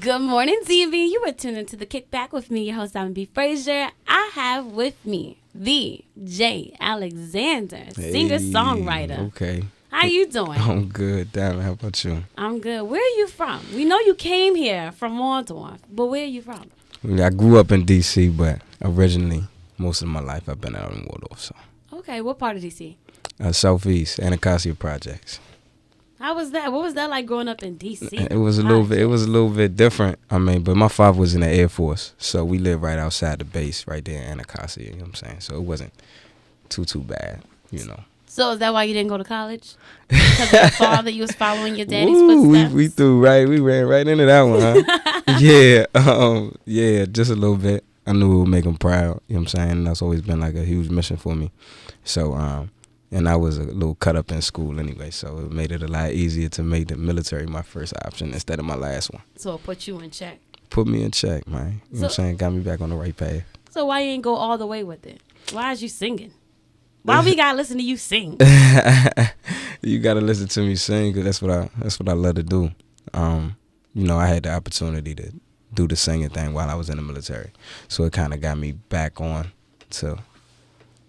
Good morning, DMV. You are tuned into the Kick Back with me, your host, Frazier. I have with me the Jae Alexander, singer-songwriter. Okay. How you doing? I'm good, Diamond. How about you? I'm good. Where are you from? We know you came here from Waldorf, but where are you from? I grew up in D.C., but originally, most of my life, I've been out in Waldorf. So. Okay, what part of D.C.? Southeast, Anacostia Projects. How was that? What was that like growing up in D.C.? It was a little bit different. I mean, but my father was in the Air Force, so we lived right outside the base, right there in Anacostia. You know what I'm saying? So it wasn't too bad, you know. So is that why you didn't go to college? Because of your father, you was following your daddy's footsteps? We ran right into that one, huh? Yeah, just a little bit. I knew it would make him proud, you know what I'm saying? That's always been like a huge mission for me. So, and I was a little cut up in school anyway, so it made it a lot easier to make the military my first option instead of my last one. So it put you in check? Put me in check, man. You know what I'm saying? Got me back on the right path. So why you ain't go all the way with it? Why is you singing? Why we gotta listen to you sing? You gotta listen to me sing, cause that's what I love to do. You know, I had the opportunity to do the singing thing while I was in the military, so it kind of got me back on to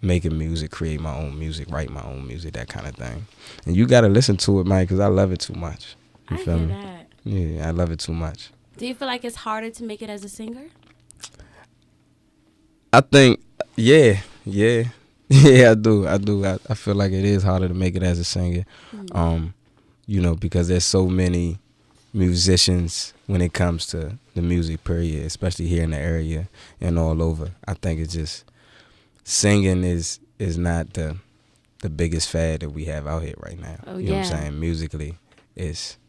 making music, create my own music, write my own music, that kind of thing. And you gotta listen to it, man, cause I love it too much. You feel me? That. Yeah, I love it too much. Do you feel like it's harder to make it as a singer? I think, yeah, I do. I feel like it is harder to make it as a singer, you know, because there's so many musicians when it comes to the music, period, especially here in the area and all over. I think it's just singing is not the biggest fad that we have out here right now. Oh, you know what I'm saying? Musically, it's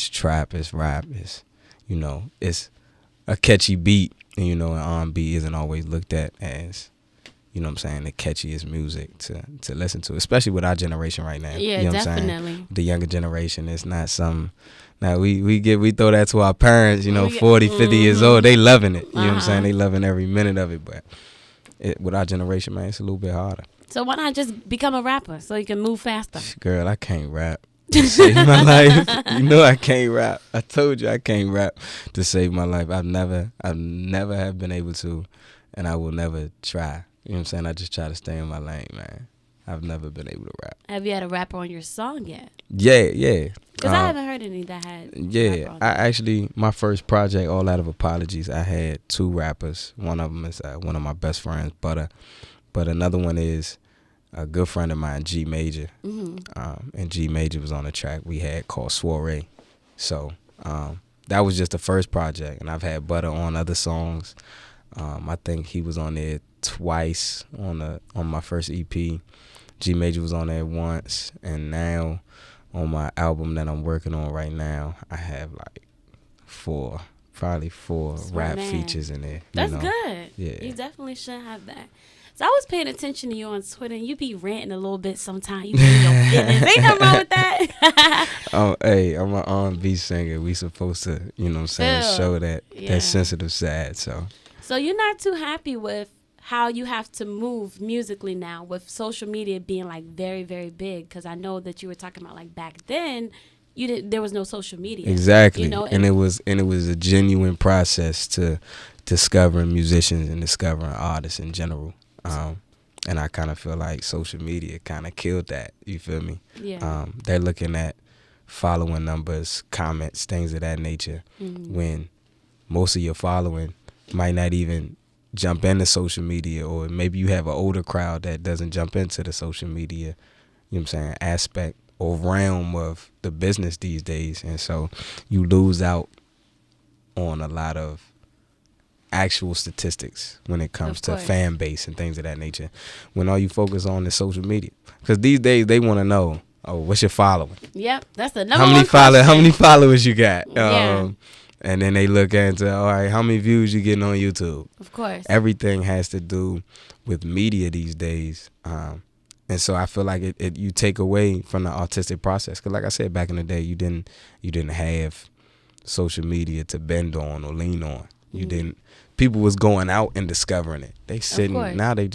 trap, it's rap, it's, you know, it's a catchy beat, and you know, an R&B isn't always looked at as, you know what I'm saying, the catchiest music to listen to, especially with our generation right now. Yeah, you know definitely. What I'm saying? The younger generation is not some. Now we throw that to our parents, you know, 40, 50 years old, they loving it. You know what I'm saying? They loving every minute of it, but with our generation, man, it's a little bit harder. So why not just become a rapper so you can move faster? Girl, I can't rap to save my life. You know I can't rap. I told you I can't rap to save my life. I've never have been able to, and I will never try. You know what I'm saying? I just try to stay in my lane, man. I've never been able to rap. Have you had a rapper on your song yet? Yeah. Because I haven't heard any that had. Yeah, I actually, my first project, All Out of Apologies, I had 2 rappers. One of them is one of my best friends, Butter. But another one is a good friend of mine, G Major. And G Major was on the track we had called Soiree. So that was just the first project. And I've had Butter on other songs. I think he was on there twice on my first EP. G Major was on there once, and now on my album that I'm working on right now, I have like probably four rap features in there. That's good. Yeah, you definitely should have that. So I was paying attention to you on Twitter, and you be ranting a little bit sometimes. You be in your feelings. Ain't nothing wrong with that. Hey, I'm an R&B singer. We supposed to, you know what I'm saying, show that sensitive side. So you're not too happy with how you have to move musically now with social media being like very, very big? Because I know that you were talking about like back then, there was no social media. Exactly, you know? and it was a genuine process to discovering musicians and discovering artists in general. And I kind of feel like social media kind of killed that. You feel me? Yeah. They're looking at following numbers, comments, things of that nature, when most of your following might not even jump into social media, or maybe you have an older crowd that doesn't jump into the social media, you know what I'm saying, aspect or realm of the business these days. And so you lose out on a lot of actual statistics when it comes to fan base and things of that nature, when all you focus on is social media. Because these days they want to know, what's your following? Yep, that's the number one question. How many followers you got? Yeah. And then they look into, all right, how many views you getting on YouTube? Of course. Everything has to do with media these days. And so I feel like you take away from the artistic process. Because like I said, back in the day, you didn't have social media to bend on or lean on. You didn't. People was going out and discovering it. They sitting now. They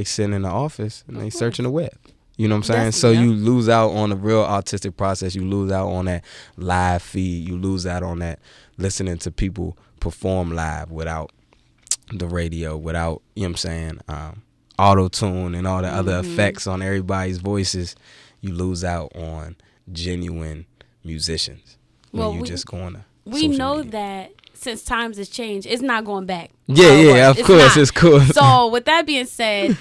sitting in the office and they searching the web. You know what I'm saying? Yes, So yep. you lose out on the real artistic process. You lose out on that live feed. You lose out on that listening to people perform live without the radio, without, you know what I'm saying, auto-tune and all the other effects on everybody's voices. You lose out on genuine musicians when you just go on to we social know media. that since times has changed, it's not going back. Yeah, of course, it's cool. So with that being said,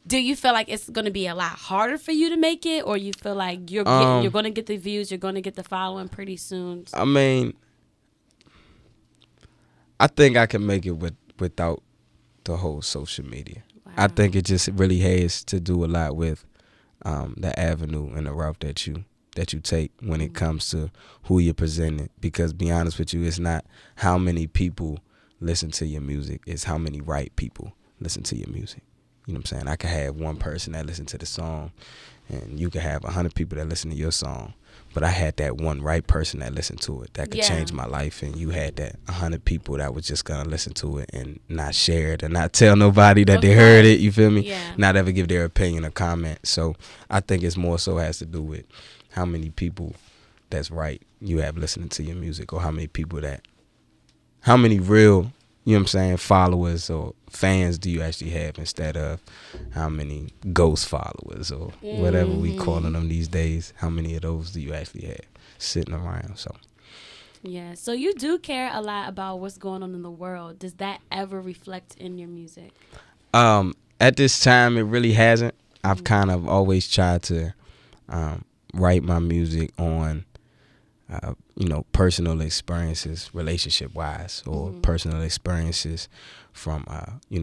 do you feel like it's going to be a lot harder for you to make it, or you feel like you're going to get the views, you're going to get the following pretty soon? I mean, I think I can make it without the whole social media. Wow. I think it just really has to do a lot with the avenue and the route that you take when it comes to who you're presenting. Because be honest with you, it's not how many people listen to your music, it's how many right people listen to your music. You know what I'm saying? I could have one person that listen to the song, and you could have 100 people that listen to your song. But I had that one right person that listened to it that could change my life, and you had that 100 people that was just gonna listen to it and not share it and not tell nobody that they heard it. You feel me? Yeah. Not ever give their opinion or comment. So I think it's more so has to do with how many people that's right you have listening to your music, or how many real, you know what I'm saying, followers or fans do you actually have, instead of how many ghost followers or whatever we calling them these days. How many of those do you actually have sitting around? So yeah, so you do care a lot about what's going on in the world. Does that ever reflect in your music? At this time, it really hasn't. I've kind of always tried to write my music on personal experiences, relationship wise, or personal experiences from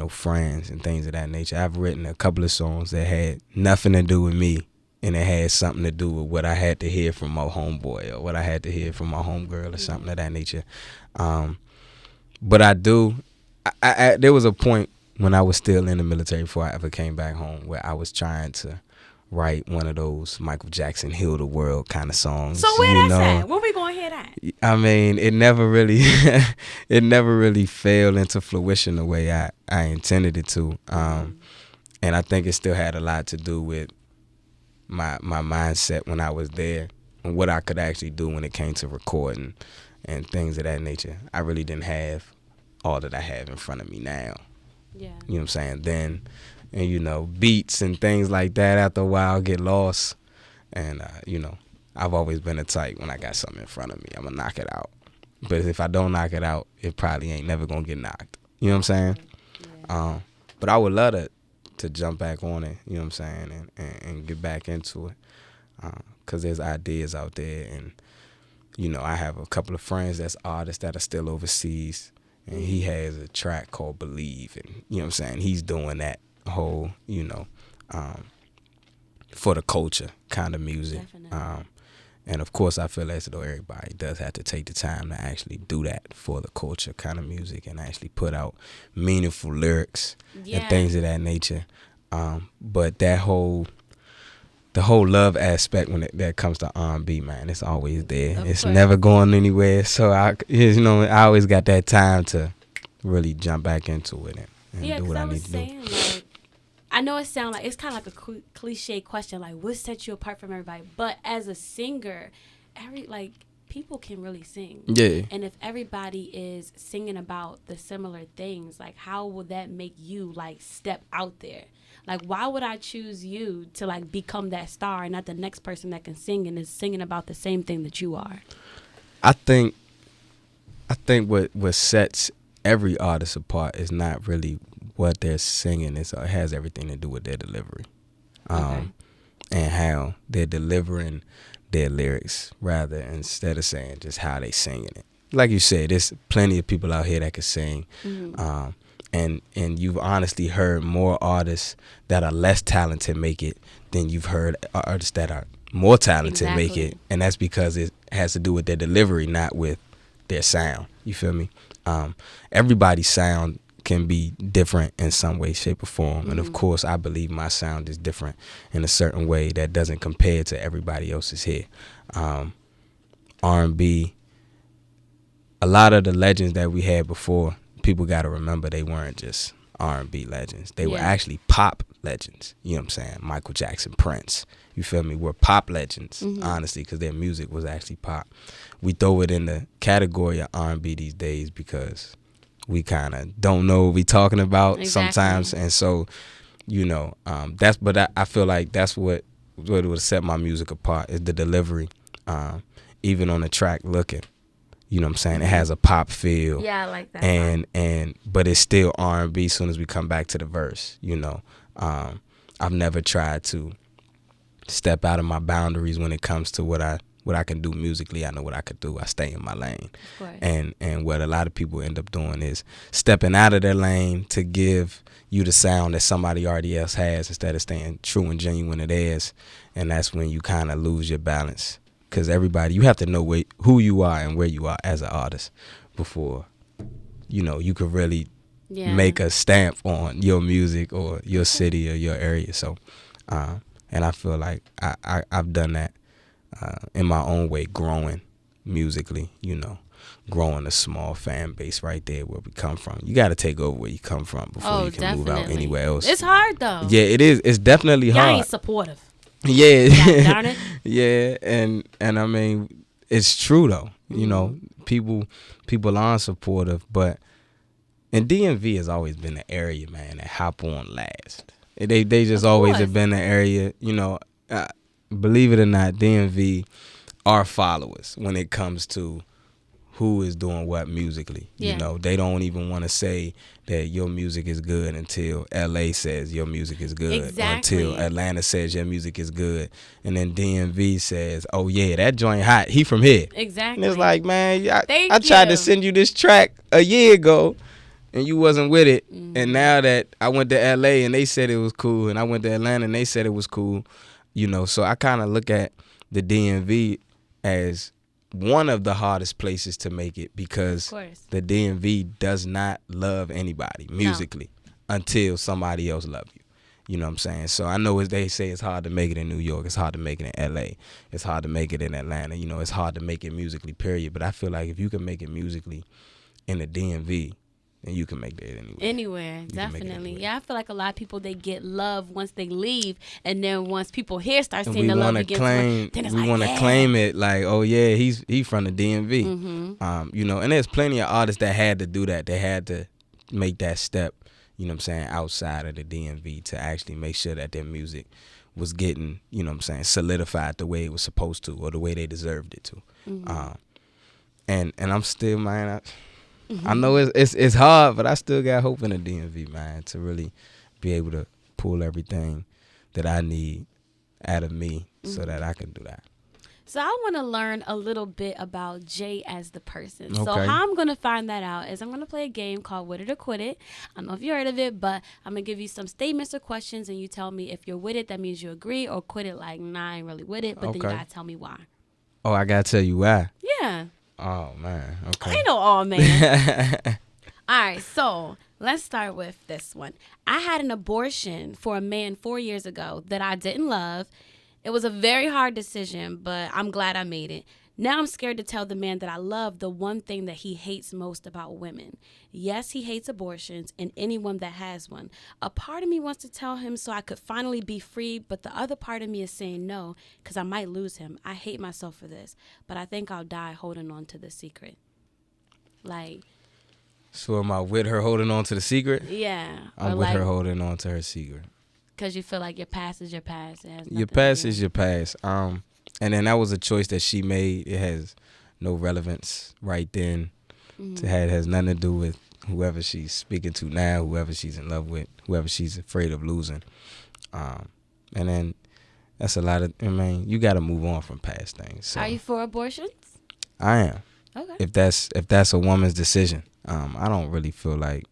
friends and things of that nature. I've written a couple of songs that had nothing to do with me, and it had something to do with what I had to hear from my homeboy or what I had to hear from my homegirl or something of that nature. But I there was a point when I was still in the military before I ever came back home where I was trying to write one of those Michael Jackson Heal the World kind of songs. So where that's at? When we gonna hear that? I mean, it never really fell into fruition the way I intended it to. And I think it still had a lot to do with my mindset when I was there and what I could actually do when it came to recording and things of that nature. I really didn't have all that I have in front of me now. Yeah. You know what I'm saying? Then, and beats and things like that after a while get lost. And, I've always been a type, when I got something in front of me, I'm going to knock it out. But if I don't knock it out, it probably ain't never going to get knocked. You know what I'm saying? Yeah. But I would love to jump back on it, you know what I'm saying, and get back into it. Because there's ideas out there. And, I have a couple of friends that's artists that are still overseas. And he has a track called Believe. And, you know what I'm saying, he's doing that whole, for the culture kind of music. And of course I feel as though everybody does have to take the time to actually do that for the culture kind of music and actually put out meaningful lyrics and things of that nature. But the whole love aspect when that comes to R&B, man, it's always there. It's never going anywhere. So I always got that time to really jump back into it and do what I need to do. Like, I know it's kind of like a cliche question, like what sets you apart from everybody? But as a singer, people can really sing. Yeah. And if everybody is singing about the similar things, like how will that make you like step out there? Like why would I choose you to like become that star and not the next person that can sing and is singing about the same thing that you are? I think what sets every artist apart is not really what they're singing. It has everything to do with their delivery, and how they're delivering their lyrics, rather instead of saying just how they singing it. Like you said, there's plenty of people out here that can sing, and you've honestly heard more artists that are less talented make it than you've heard artists that are more talented make it, and that's because it has to do with their delivery, not with their sound. You feel me? Everybody's sound can be different in some way, shape, or form. And of course, I believe my sound is different in a certain way that doesn't compare to everybody else's here. R&B, a lot of the legends that we had before, people got to remember they weren't just R&B legends. They were actually pop legends. You know what I'm saying? Michael Jackson, Prince. You feel me? We're pop legends, honestly, because their music was actually pop. We throw it in the category of R&B these days because we kind of don't know what we talking about sometimes, and so I feel like that's what would set my music apart is the delivery. Even on the track, Looking. You know what I'm saying? It has a pop feel. Yeah, I like that. But it's still R&B as soon as we come back to the verse, I've never tried to step out of my boundaries when it comes to what I can do musically. I know what I could do. I stay in my lane. Of course. And what a lot of people end up doing is stepping out of their lane to give you the sound that somebody already else has instead of staying true and genuine to theirs. And that's when you kind of lose your balance. Because you have to know who you are and where you are as an artist before, you could really make a stamp on your music or your city or your area. So, and I feel like I've done that in my own way, growing musically, growing a small fan base right there where we come from. You got to take over where you come from before you can move out anywhere else. It's hard, though. Yeah, it is. It's definitely hard. Y'all ain't supportive. Yeah. God darn it. Yeah, and I mean, it's true, though. People aren't supportive, but and DMV has always been the area, man, that hop on last. They just always have been the area, believe it or not, DMV are followers when it comes to who is doing what musically. Yeah. They don't even want to say that your music is good until LA says your music is good. Exactly. Until Atlanta says your music is good. And then DMV says, oh yeah, that joint hot. He from here. Exactly. And it's like, man, I tried to send you this track a year ago and you wasn't with it. And now that I went to LA and they said it was cool, and I went to Atlanta and they said it was cool, so I kind of look at the DMV as one of the hardest places to make it because the DMV does not love anybody musically until somebody else loves you. You know what I'm saying? So I know as they say it's hard to make it in New York, it's hard to make it in LA, it's hard to make it in Atlanta, it's hard to make it musically, period. But I feel like if you can make it musically in the DMV, then you can make that anywhere. Anywhere, definitely. Yeah, I feel like a lot of people, they get love once they leave, and then once people here start seeing the love again, we want to claim it like, oh yeah, he's from the DMV. And there's plenty of artists that had to do that. They had to make that step, outside of the DMV to actually make sure that their music was getting, solidified the way it was supposed to or the way they deserved it to. And I'm still, man, I know it's hard, but I still got hope in the DMV, man, to really be able to pull everything that I need out of me so that I can do that. So I want to learn a little bit about Jae as the person. Okay. So how I'm going to find that out is I'm going to play a game called With It or Quit It. I don't know if you heard of it, but I'm going to give you some statements or questions, and you tell me if you're with it, that means you agree, or quit it like, nah, I ain't really with it, but then you got to tell me why. Oh, I got to tell you why? Yeah. Oh, man. Okay. I ain't no oh, man. All right, so let's start with this one. I had an abortion for a man 4 years ago that I didn't love. It was a very hard decision, but I'm glad I made it. Now I'm scared to tell the man that I love the one thing that he hates most about women. Yes, he hates abortions and anyone that has one. A part of me wants to tell him so I could finally be free, but the other part of me is saying no because I might lose him. I hate myself for this, but I think I'll die holding on to the secret. Like... So am I with her holding on to the secret? Yeah. I'm with her holding on to her secret. Because you feel like your past is your past. Your past is your past. And then that was a choice that she made. It has no relevance right then. It has nothing to do with whoever she's speaking to now, whoever she's in love with, whoever she's afraid of losing. And then that's a lot of, you got to move on from past things. So. Are you for abortions? I am. Okay. If that's a woman's decision. I don't really feel like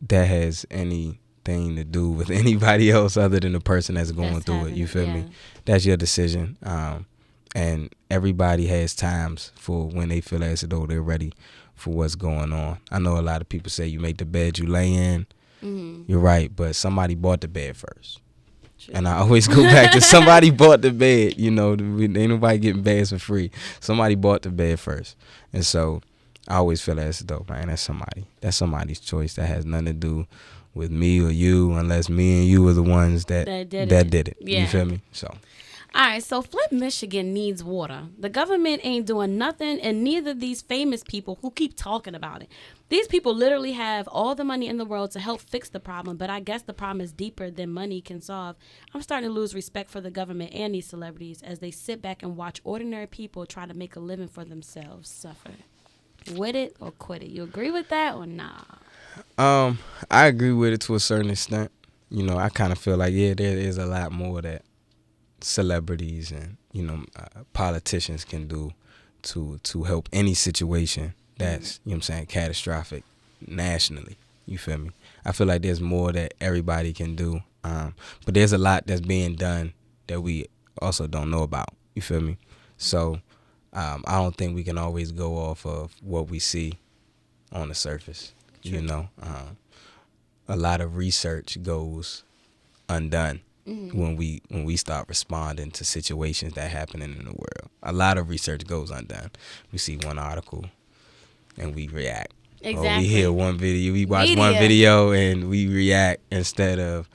that has anything to do with anybody else other than the person that's going through it. You feel me? That's your decision. And everybody has times for when they feel as though they're ready for what's going on. I know a lot of people say you make the bed you lay in. You're right, but somebody bought the bed first. True. And I always go back to somebody bought the bed. Ain't nobody getting beds for free. Somebody bought the bed first. And so I always feel as though, man, that's somebody's choice. That has nothing to do with me or you, unless me and you were the ones that did it. Yeah. You feel me? So. All right, so Flint, Michigan needs water. The government ain't doing nothing, and neither these famous people who keep talking about it. These people literally have all the money in the world to help fix the problem, but I guess the problem is deeper than money can solve. I'm starting to lose respect for the government and these celebrities as they sit back and watch ordinary people try to make a living for themselves suffer. With it or quit it? You agree with that or nah? I agree with it to a certain extent. You know, I kind of feel like, there is a lot more that celebrities and politicians can do to help any situation that's catastrophic nationally. You feel me? I feel like there's more that everybody can do, but there's a lot that's being done that we also don't know about. You feel me? So I don't think we can always go off of what we see on the surface. True. A lot of research goes undone. Mm-hmm. When we start responding to situations that happening in the world. A lot of research goes undone. We see one article and we react. Exactly. Or we hear one video, we watch one video and we react instead of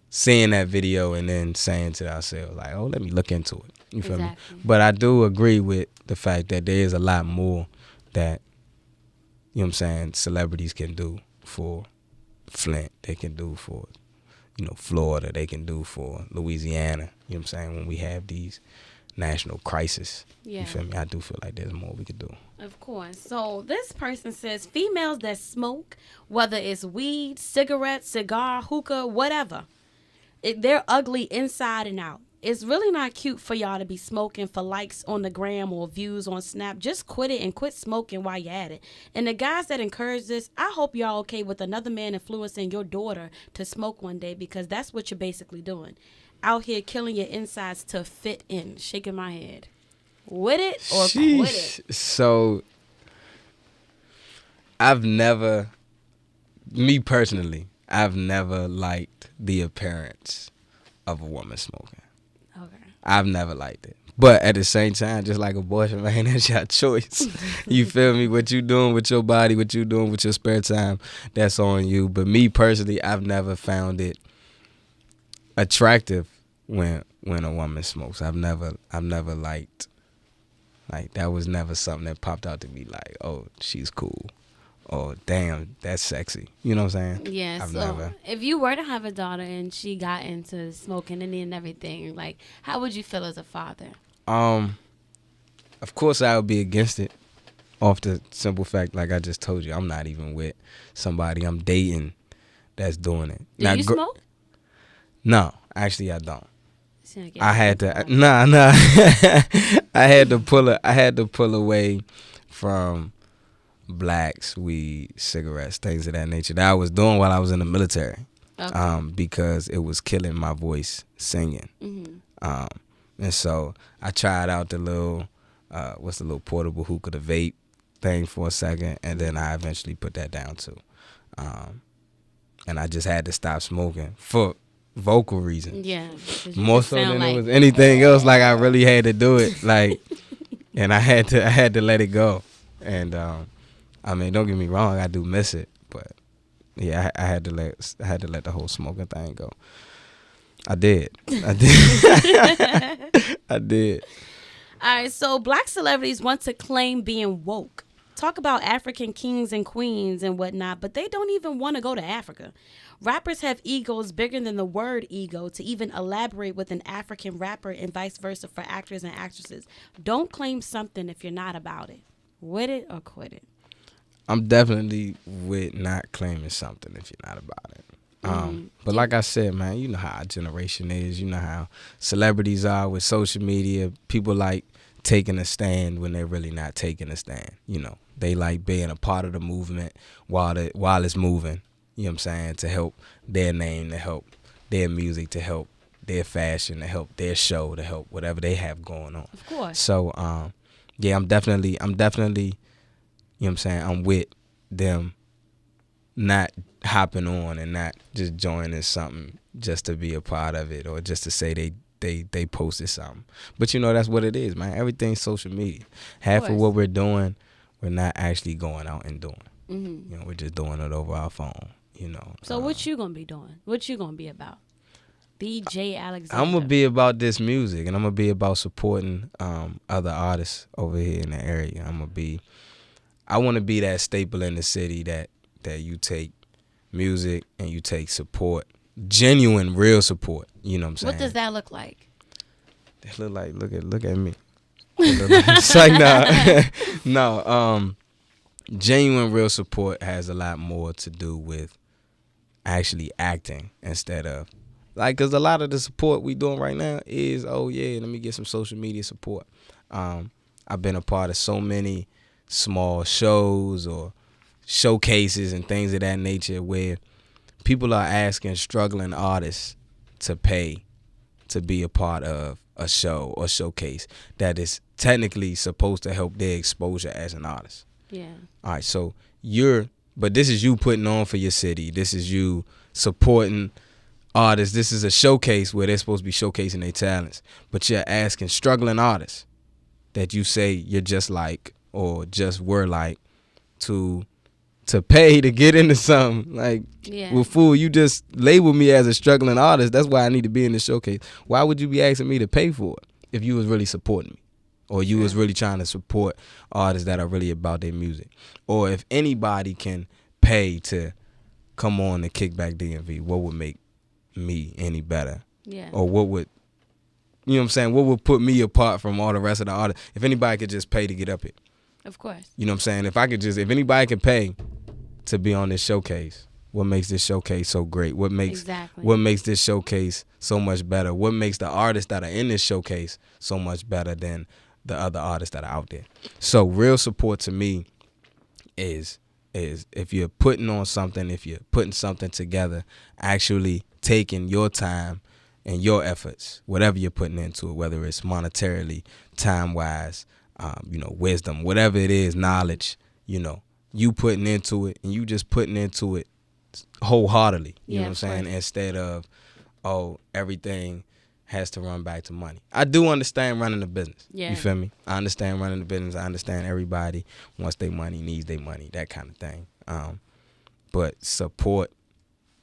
seeing that video and then saying to ourselves like, oh, let me look into it. You feel me? But I do agree with the fact that there is a lot more that, celebrities can do for Flint. They can do for Florida, they can do for Louisiana, when we have these national crises. Yeah. You feel me? I do feel like there's more we could do. Of course. So this person says females that smoke, whether it's weed, cigarettes, cigar, hookah, whatever, they're ugly inside and out. It's really not cute for y'all to be smoking for likes on the gram or views on Snap. Just quit it and quit smoking while you're at it. And the guys that encourage this, I hope y'all okay with another man influencing your daughter to smoke one day, because that's what you're basically doing. Out here killing your insides to fit in. Shaking my head. With it or quit it? So, me personally, I've never liked the appearance of a woman smoking. I've never liked it. But at the same time, just like abortion, man, that's your choice. You feel me? What you doing with your body, what you doing with your spare time, that's on you. But me personally, I've never found it attractive when a woman smokes. I've never liked, like, that was never something that popped out to me like, oh, she's cool. Oh, damn, that's sexy. You know what I'm saying? Yeah, if you were to have a daughter and she got into smoking and everything, like, how would you feel as a father? Of course I would be against it, off the simple fact, like I just told you, I'm not even with somebody I'm dating that's doing it. Do you smoke? No, actually I don't. I had to, I had to pull away from blacks, weed, cigarettes, things of that nature that I was doing while I was in the military. Okay. Because it was killing my voice singing. Mm-hmm. And so I tried out the little portable hookah, the vape thing for a second, and then I eventually put that down too. And I just had to stop smoking for vocal reasons. Yeah. More so than it was anything else. Like, I really had to do it. Like, and I had to let it go. And I mean, don't get me wrong, I do miss it, but yeah, I had to let the whole smoking thing go. I did. I did. All right, so black celebrities want to claim being woke. Talk about African kings and queens and whatnot, but they don't even want to go to Africa. Rappers have egos bigger than the word ego to even elaborate with an African rapper, and vice versa for actors and actresses. Don't claim something if you're not about it. With it or quit it? I'm definitely with not claiming something if you're not about it. But like I said, man, you know how our generation is. You know how celebrities are with social media. People like taking a stand when they're really not taking a stand. You know, they like being a part of the movement while it's moving. You know what I'm saying? To help their name, to help their music, to help their fashion, to help their show, to help whatever they have going on. Of course. So, yeah, I'm definitely, you know what I'm saying, I'm with them not hopping on and not just joining something just to be a part of it or just to say they posted something. But, you know, that's what it is, man. Everything's social media. Half of what we're doing, we're not actually going out and doing. Mm-hmm. You know, we're just doing it over our phone. So what you gonna be doing? What you gonna be about? Be Jae Alexander. I'm gonna be about this music, and I'm gonna be about supporting other artists over here in the area. I want to be that staple in the city that you take music and you take support, genuine, real support. You know what I'm saying? What does that look like? It look at me. It's like no. Genuine, real support has a lot more to do with actually acting instead of because a lot of the support we doing right now is let me get some social media support. I've been a part of so many small shows or showcases and things of that nature where people are asking struggling artists to pay to be a part of a show or showcase that is technically supposed to help their exposure as an artist. Yeah. All right, so but this is you putting on for your city. This is you supporting artists. This is a showcase where they're supposed to be showcasing their talents, but you're asking struggling artists that you say you're just like or just were like to pay to get into something. Well, fool, you just labeled me as a struggling artist. That's why I need to be in the showcase. Why would you be asking me to pay for it if you was really supporting me? Or you was really trying to support artists that are really about their music? Or if anybody can pay to come on to Kick Back DMV, what would make me any better? Yeah. Or what would, you know what I'm saying, what would put me apart from all the rest of the artists? If anybody could just pay to get up here. Of course. You know what I'm saying? If anybody can pay to be on this showcase, what makes this showcase so great? What makes this showcase so much better? What makes the artists that are in this showcase so much better than the other artists that are out there? So real support to me is if you're putting on something, if you're putting something together, actually taking your time and your efforts, whatever you're putting into it, whether it's monetarily, time-wise, wisdom, whatever it is, knowledge, you putting into it and you just putting into it wholeheartedly. You know what I'm saying? Instead of, everything has to run back to money. I do understand running a business. Yeah. You feel me? I understand running the business. I understand everybody wants their money, needs their money, that kind of thing. But support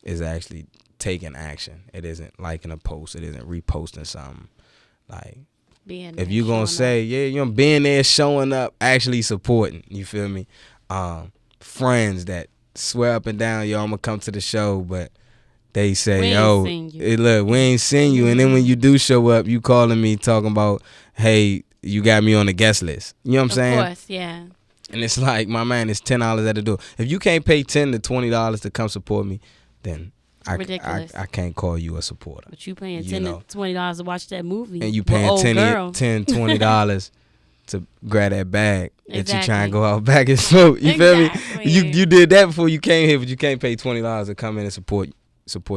is actually taking action. It isn't liking a post. It isn't reposting something. If you're going to say, being there, showing up, actually supporting, you feel me? Friends that swear up and down, I'm going to come to the show, but they say, look, we ain't seen you. And then when you do show up, you calling me talking about, hey, you got me on the guest list. You know what I'm saying? Of course, yeah. And it's like, my man, it's $10 at the door. If you can't pay $10 to $20 to come support me, then I can't call you a supporter. But you paying $10 to $20 to watch that movie. And you paying $10, $20 to grab that bag that you try and go out back and smoke. You feel me? You did that before you came here, but you can't pay $20 to come in and support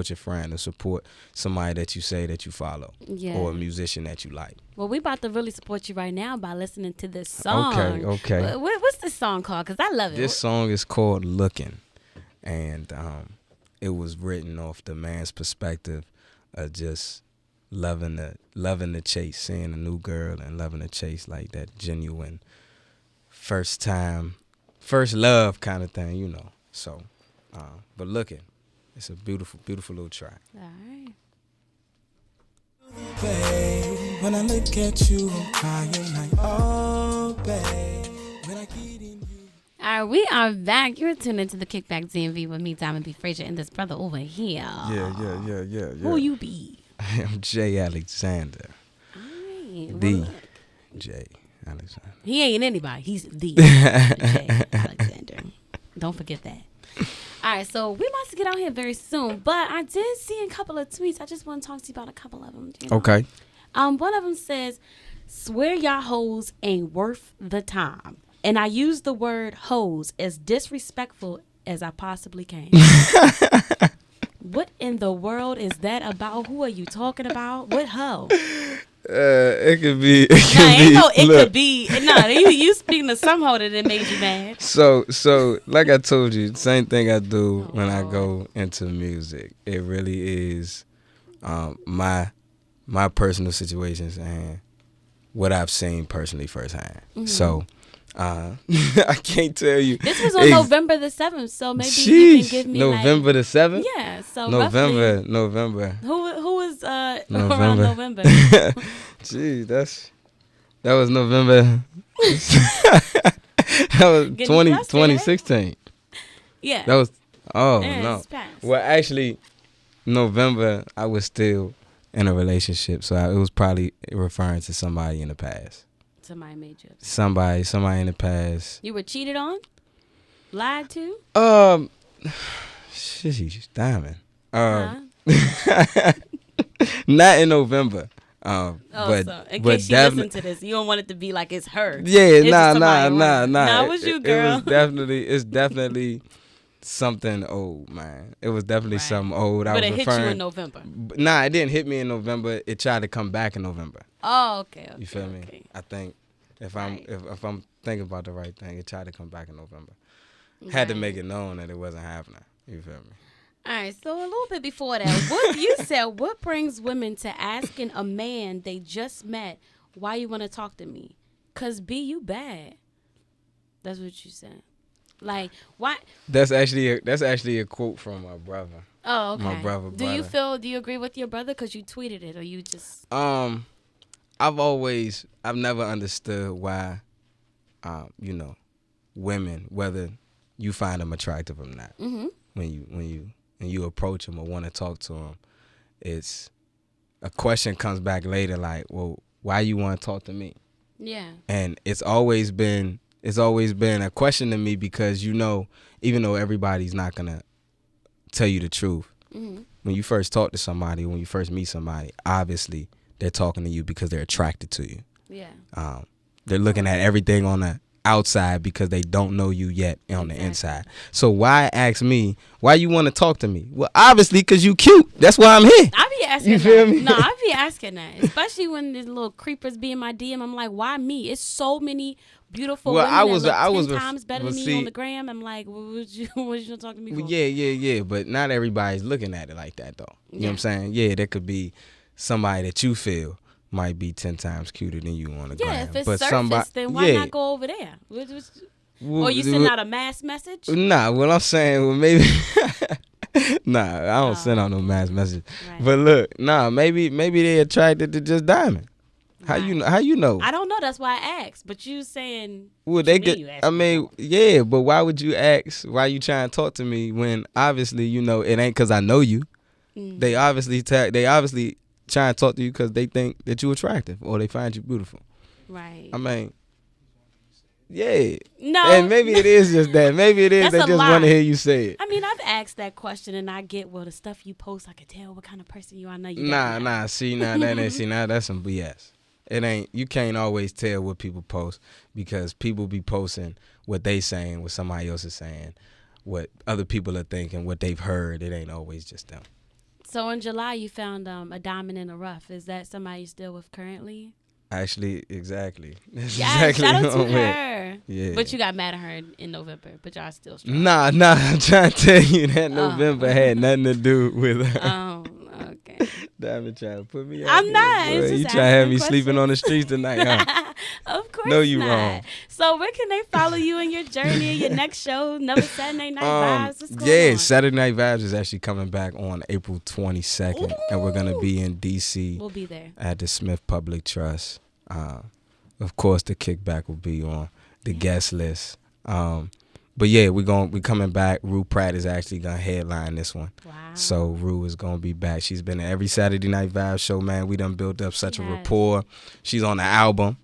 your friend or support somebody that you say that you follow or a musician that you like. Well, we about to really support you right now by listening to this song. Okay. What's this song called? Because I love it. This song is called Looking. And it was written off the man's perspective of just loving the chase, seeing a new girl and loving the chase, like that genuine first love kind of thing, So, but Looking. It's a beautiful, beautiful little track. All right. Babe, when I look at you, I'm crying like, oh, babe. When I get in you. All right, we are back. You're tuned into the Kick Back DMV with me, Diamond B. Frazier, and this brother over here. Yeah. Who you be? I'm Jae Alexander. All right. The Jae Alexander. He ain't anybody. He's the Jae Alexander. Don't forget that. All right, so we about to get out here very soon, but I did see a couple of tweets. I just want to talk to you about a couple of them. Okay. One of them says, swear y'all hoes ain't worth the time. And I use the word hoes as disrespectful as I possibly can. What in the world is that about? Who are you talking about? What hoe? It could be. You speaking to some hoe that made you mad. So like I told you, same thing I do when I go into music. It really is my personal situations and what I've seen personally firsthand. Mm-hmm. So I can't tell you. This was on November the 7th, so maybe you can give me November the 7th? Yeah, so November. Who was around November. November? Gee, that was November. That was 2016. Yeah. That was no. It's past. Well, actually, November I was still in a relationship, so it was probably referring to somebody in the past. Somebody made you upset. Somebody in the past. You were cheated on? Lied to? She's diamond. Not in November. But so in case she listen to this, you don't want it to be like it's her. Yeah, it's nah. Nah, it was you, girl. It's definitely something old, man. It was definitely something old. But it hit you in November. Nah, it didn't hit me in November. It tried to come back in November. Oh, okay. You feel me? I think if I'm thinking about the right thing, it tried to come back in November. Had to make it known that it wasn't happening. You feel me? All right, so a little bit before that, you said, what brings women to asking a man they just met, why you want to talk to me? 'Cause B, you bad. That's what you said. Like, why? That's actually a quote from my brother. Oh, okay. My brother. Do you agree with your brother? 'Cause you tweeted it, or you just? I've never understood why, women, whether you find them attractive or not, when you approach them or want to talk to them, it's a question comes back later like, well, why you want to talk to me? Yeah. And it's always been a question to me because even though everybody's not gonna tell you the truth, when you first talk to somebody, when you first meet somebody, obviously they're talking to you because they're attracted to you. Yeah. They're looking at everything on the outside because they don't know you yet on the inside. So why ask me why you want to talk to me? Well, obviously because you cute. That's why I'm here. I be asking you feel that. Me? No, I be asking that, especially when these little creepers be in my DM. I'm like, why me? It's so many beautiful women that look 10 times better than me on the gram. I'm like, what you gonna talk to me for? Yeah. But not everybody's looking at it like that though. You know what I'm saying? Yeah, there could be somebody that you feel might be 10 times cuter than you on the gram. Yeah, if it's but surface, then why not go over there? Or you send out a mass message? Nah, what I'm saying, well, maybe... Nah, I don't send out no mass message. Right. But look, maybe they attracted to just diamond. How you know? I don't know. That's why I asked. But you saying... Well, they could... yeah, but why would you ask why you trying to talk to me when obviously, it ain't because I know you. They obviously trying to talk to you because they think that you're attractive or they find you beautiful. Right. I mean, yeah. No. And maybe it is just that. Maybe it is they just want to hear you say it. I mean, I've asked that question and I get, well, the stuff you post, I can tell what kind of person you are. I know you. Nah. See, that's some BS. It ain't. You can't always tell what people post because people be posting what they saying, what somebody else is saying, what other people are thinking, what they've heard. It ain't always just them. So in July, you found a diamond in the rough. Is that somebody you're still with currently? Actually, exactly. That's exactly shout out to her. Yeah. But you got mad at her in November, but y'all still strong. Nah. I'm trying to tell you that November had nothing to do with her. Oh, okay. Diamond trying to put me out. I'm not. You trying to have me sleeping on the streets tonight, huh? Of course no, you not. wrong. So where can they follow you in your journey, your next show, Another Saturday Night Vibes? What's going on? Saturday Night Vibes is actually coming back on April 22nd. Ooh. And we're going to be in D.C. We'll be there. At the Smith Public Trust. Of course, the Kickback will be on the guest list. But yeah, we coming back. Rue Pratt is actually gonna headline this one. Wow. So Rue is gonna be back. She's been at every Saturday Night Vibe show, man. We done built up such a rapport. She's on the album.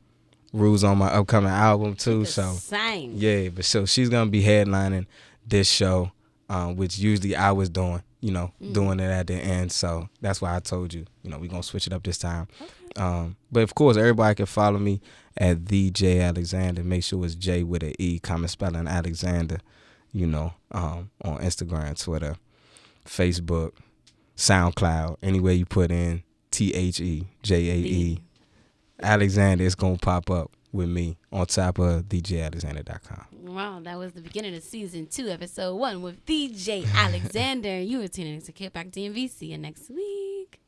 Rue's on my upcoming album too. So same. Yeah, but so she's gonna be headlining this show, which usually I was doing, doing it at the end. So that's why I told you, we're gonna switch it up this time. Okay. But of course, everybody can follow me at the Jae Alexander. Make sure it's J with an E, common spelling Alexander, on Instagram, Twitter, Facebook, SoundCloud, anywhere you put in TheJae Alexander, it's going to pop up with me on top of DJAlexander.com. Wow, that was the beginning of season 2, episode 1 with DJ Alexander. You were tuning in to Kick Back DMV. See you next week.